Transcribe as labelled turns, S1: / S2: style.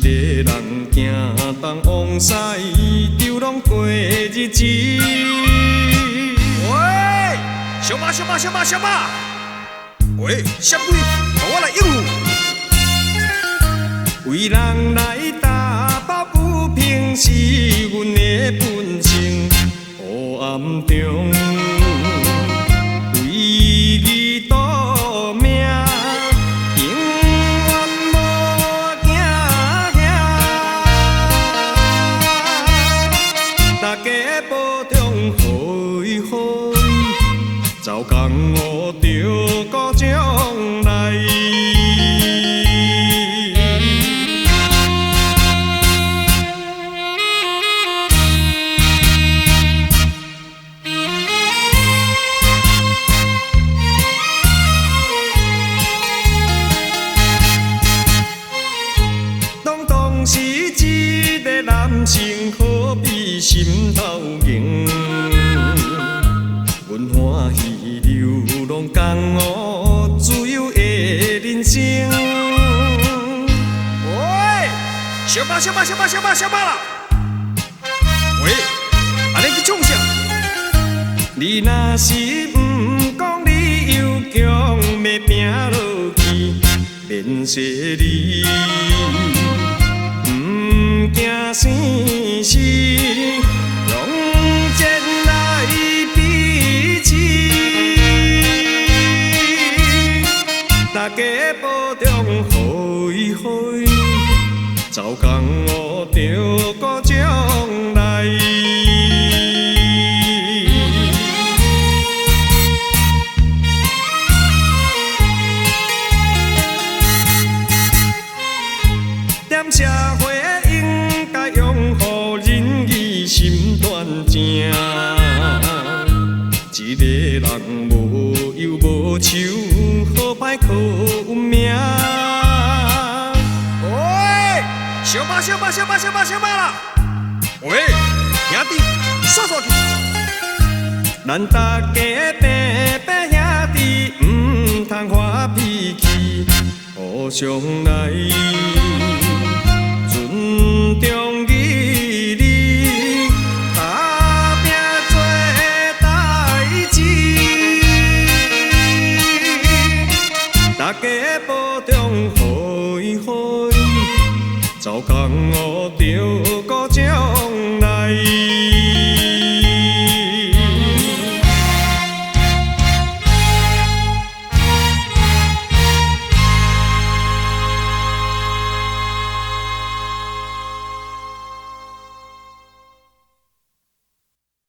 S1: 个人行东往西，流浪过日子。
S2: 喂，小马，小马，小马，小马！喂，啥鬼？让我来应付。
S1: 为人来打抱不平是阮的本性，黑暗中为伊赌命，永远无惊吓。大家保重好伊好伊，走工学着顾将来。是一个男性，好比心头硬。阮欢喜流浪江湖，自由的人生。
S2: 喂，小马，小马，小马，小马，小马啦！喂，安尼去创啥？
S1: 你若是不讲，你又强要拼落去，免说你。惊生死，用剑来比试。大家保重好伊好伊，走工学着顾将来。踮社会。心断正，一个人无忧无愁，好歹靠运命。
S2: 喂，小马，小马，小马，小马，小马啦！喂，兄弟，刷刷去！
S1: 咱大家平平兄弟，唔通发脾气，互相来尊重义理。大家保重好伊好伊，走工哦。